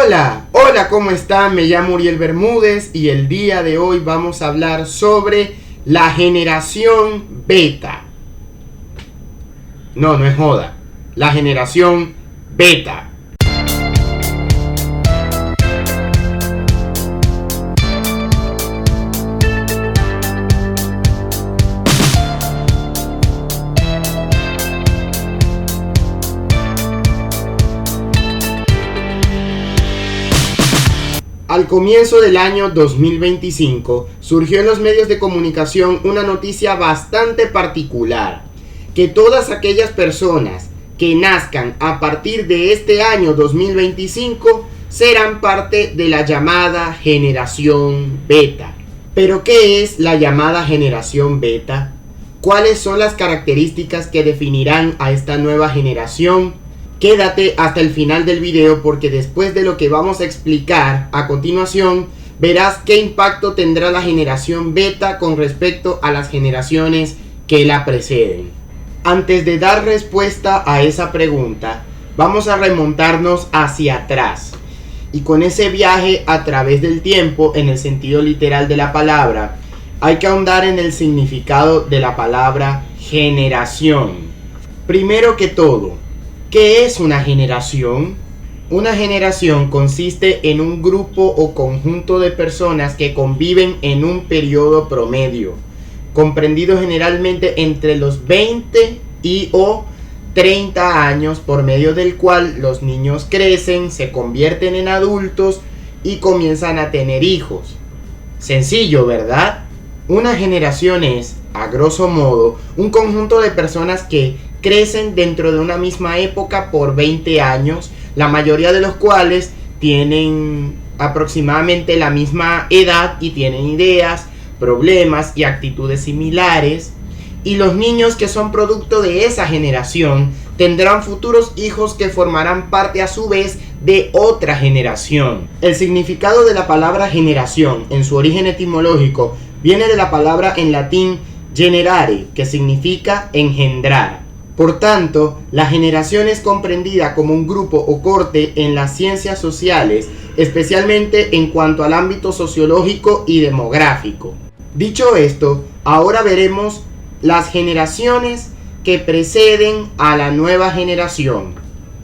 Hola, ¿cómo están? Me llamo Uriel Bermúdez y el día de hoy vamos a hablar sobre la generación beta. No es joda. La generación beta. Al comienzo del año 2025 surgió en los medios de comunicación una noticia bastante particular, que todas aquellas personas que nazcan a partir de este año 2025 serán parte de la llamada generación beta. ¿Pero qué es la llamada generación beta? ¿Cuáles son las características que definirán a esta nueva generación? Quédate hasta el final del video porque después de lo que vamos a explicar a continuación, verás qué impacto tendrá la generación beta con respecto a las generaciones que la preceden. Antes de dar respuesta a esa pregunta, vamos a remontarnos hacia atrás. Y con ese viaje a través del tiempo, en el sentido literal de la palabra, hay que ahondar en el significado de la palabra generación. Primero que todo, ¿qué es una generación? Una generación consiste en un grupo o conjunto de personas que conviven en un periodo promedio, comprendido generalmente entre los 20 y o 30 años, por medio del cual los niños crecen, se convierten en adultos y comienzan a tener hijos. Sencillo, ¿verdad? Una generación es, a grosso modo, un conjunto de personas que crecen dentro de una misma época por 20 años, la mayoría de los cuales tienen aproximadamente la misma edad y tienen ideas, problemas y actitudes similares, y los niños que son producto de esa generación tendrán futuros hijos que formarán parte a su vez de otra generación. El significado de la palabra generación en su origen etimológico viene de la palabra en latín generare, que significa engendrar. Por tanto, la generación es comprendida como un grupo o corte en las ciencias sociales, especialmente en cuanto al ámbito sociológico y demográfico. Dicho esto, ahora veremos las generaciones que preceden a la nueva generación.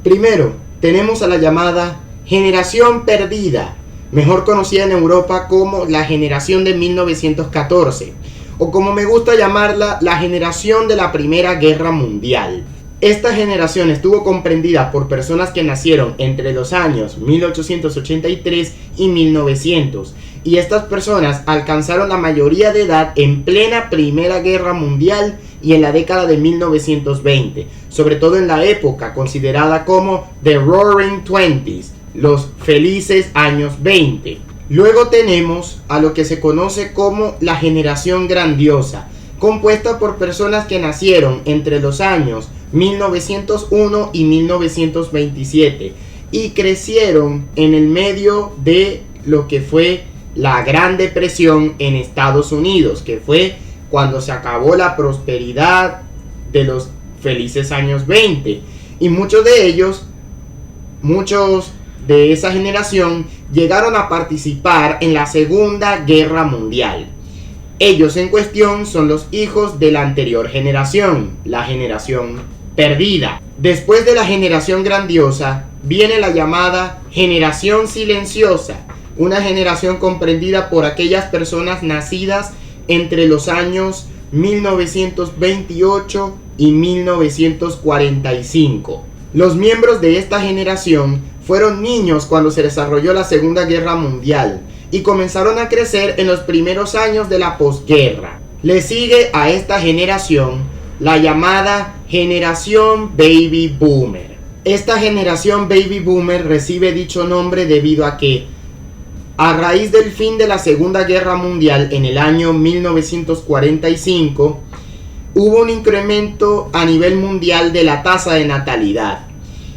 Primero, tenemos a la llamada generación perdida, mejor conocida en Europa como la generación de 1914. O como me gusta llamarla, la generación de la Primera Guerra Mundial. Esta generación estuvo comprendida por personas que nacieron entre los años 1883 y 1900, y estas personas alcanzaron la mayoría de edad en plena Primera Guerra Mundial y en la década de 1920, sobre todo en la época considerada como The Roaring Twenties, los felices años 20. Luego tenemos a lo que se conoce como la generación grandiosa, compuesta por personas que nacieron entre los años 1901 y 1927 y crecieron en el medio de lo que fue la Gran Depresión en Estados Unidos, que fue cuando se acabó la prosperidad de los felices años 20, y muchos de esa generación llegaron a participar en la Segunda Guerra Mundial. Ellos en cuestión son los hijos de la anterior generación, la generación perdida. Después de la generación grandiosa viene la llamada generación silenciosa, una generación comprendida por aquellas personas nacidas entre los años 1928 y 1945. Los miembros de esta generación fueron niños cuando se desarrolló la Segunda Guerra Mundial y comenzaron a crecer en los primeros años de la posguerra. Le sigue a esta generación la llamada generación Baby Boomer. Esta generación Baby Boomer recibe dicho nombre debido a que, a raíz del fin de la Segunda Guerra Mundial en el año 1945, hubo un incremento a nivel mundial de la tasa de natalidad.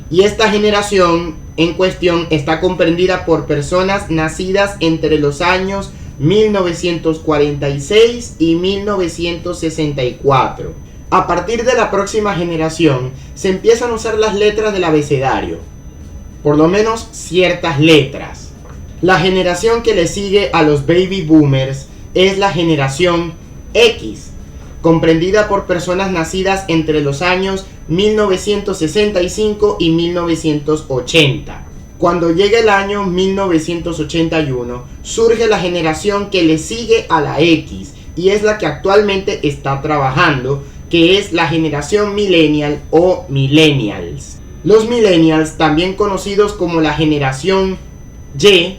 Y esta generación en cuestión está comprendida por personas nacidas entre los años 1946 y 1964. A partir de la próxima generación se empiezan a usar las letras del abecedario. por lo menos ciertas letras. La generación que le sigue a los baby boomers es la generación X, comprendida por personas nacidas entre los años 1965 y 1980. Cuando llega el año 1981, surge la generación que le sigue a la X y es la que actualmente está trabajando, que es la generación millennial o millennials. Los millennials, también conocidos como la generación Y,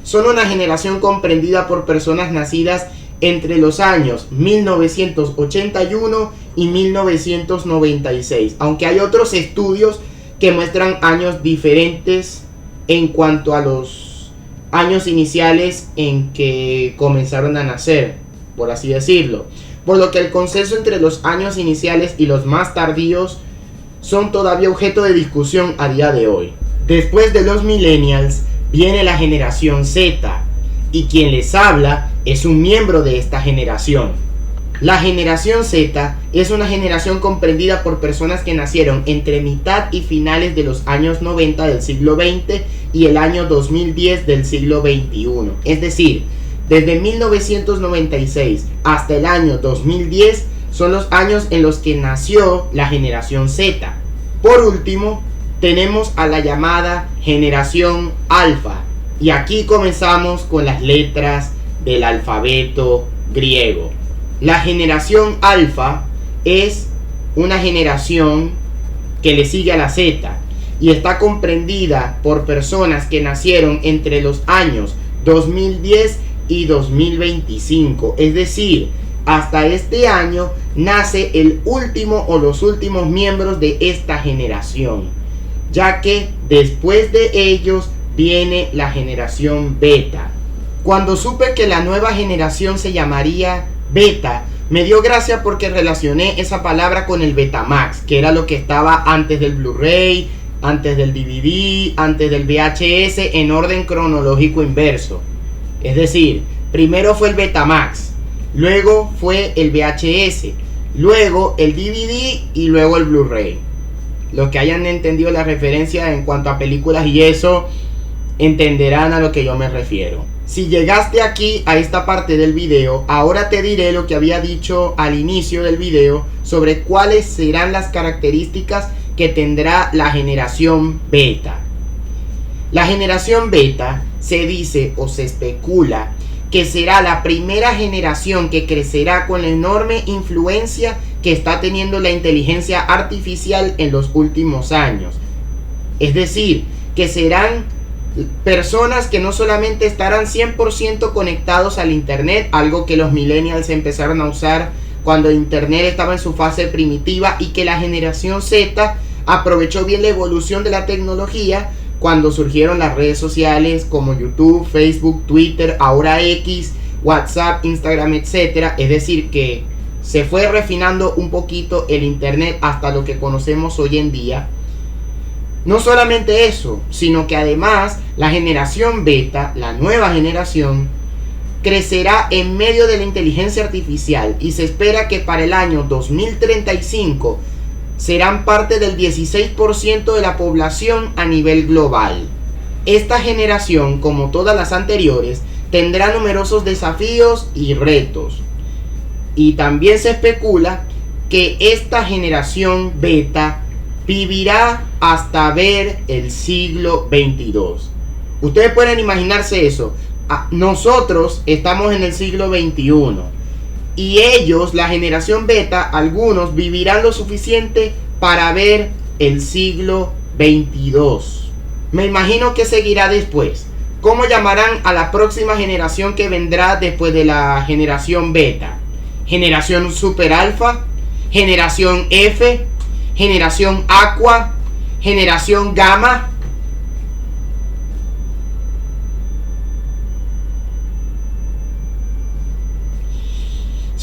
son una generación comprendida por personas nacidas entre los años 1981 y 1996, aunque hay otros estudios que muestran años diferentes en cuanto a los años iniciales en que comenzaron a nacer, por así decirlo, por lo que el consenso entre los años iniciales y los más tardíos son todavía objeto de discusión a día de hoy. Después de los millennials viene la generación Z, y quien les habla es un miembro de esta generación. La generación Z es una generación comprendida por personas que nacieron entre mitad y finales de los años 90 del siglo XX y el año 2010 del siglo XXI. Es decir, desde 1996 hasta el año 2010 son los años en los que nació la generación Z. Por último, tenemos a la llamada generación Alfa. Y aquí comenzamos con las letras del alfabeto griego. La generación Alfa es una generación que le sigue a la Z y está comprendida por personas que nacieron entre los años 2010 y 2025. Es decir, hasta este año nace el último o los últimos miembros de esta generación, ya que después de ellos viene la generación Beta. Cuando supe que la nueva generación se llamaría Beta, me dio gracia porque relacioné esa palabra con el Betamax, que era lo que estaba antes del Blu-ray, antes del DVD, antes del VHS, en orden cronológico inverso. Es decir, primero fue el Betamax, luego fue el VHS, luego el DVD y luego el Blu-ray. Los que hayan entendido la referencia en cuanto a películas y eso, entenderán a lo que yo me refiero. Si llegaste aquí a esta parte del video, ahora te diré lo que había dicho al inicio del video sobre cuáles serán las características que tendrá la generación Beta. La generación Beta se dice o se especula que será la primera generación que crecerá con la enorme influencia que está teniendo la inteligencia artificial en los últimos años. Es decir, que serán personas que no solamente estarán 100% conectados al internet, algo que los millennials empezaron a usar cuando internet estaba en su fase primitiva, y que la generación Z aprovechó bien la evolución de la tecnología cuando surgieron las redes sociales como YouTube, Facebook, Twitter, ahora X, WhatsApp, Instagram, etc. Es decir, que se fue refinando un poquito el internet hasta lo que conocemos hoy en día. No solamente eso, sino que además la generación Beta, la nueva generación, crecerá en medio de la inteligencia artificial y se espera que para el año 2035 serán parte del 16% de la población a nivel global. Esta generación, como todas las anteriores, tendrá numerosos desafíos y retos. Y también se especula que esta generación Beta vivirá hasta ver el siglo 22. Ustedes pueden imaginarse eso. Nosotros estamos en el siglo 21 y ellos, la generación Beta, algunos vivirán lo suficiente para ver el siglo 22. Me imagino que seguirá después. ¿Cómo llamarán a la próxima generación que vendrá después de la generación Beta? ¿Generación Super Alfa? ¿Generación F? ¿Generación Aqua? ¿Generación Gamma?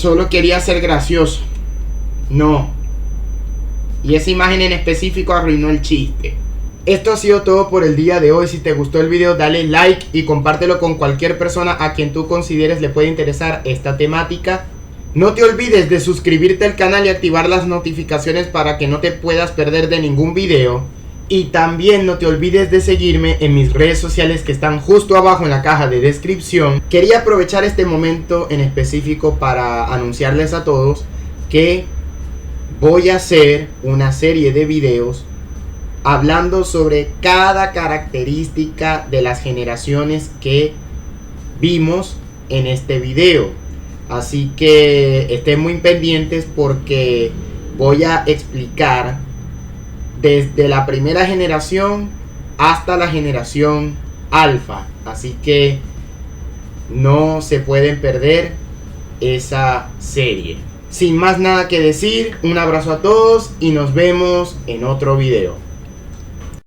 Solo quería ser gracioso. No. Y esa imagen en específico arruinó el chiste. Esto ha sido todo por el día de hoy. Si te gustó el video, dale like y compártelo con cualquier persona a quien tú consideres le puede interesar esta temática. No te olvides de suscribirte al canal y activar las notificaciones para que no te puedas perder de ningún video. Y también no te olvides de seguirme en mis redes sociales que están justo abajo en la caja de descripción. Quería aprovechar este momento en específico para anunciarles a todos que voy a hacer una serie de videos hablando sobre cada característica de las generaciones que vimos en este video. Así que estén muy pendientes porque voy a explicar desde la primera generación hasta la generación alfa. Así que no se pueden perder esa serie. Sin más nada que decir, un abrazo a todos y nos vemos en otro video.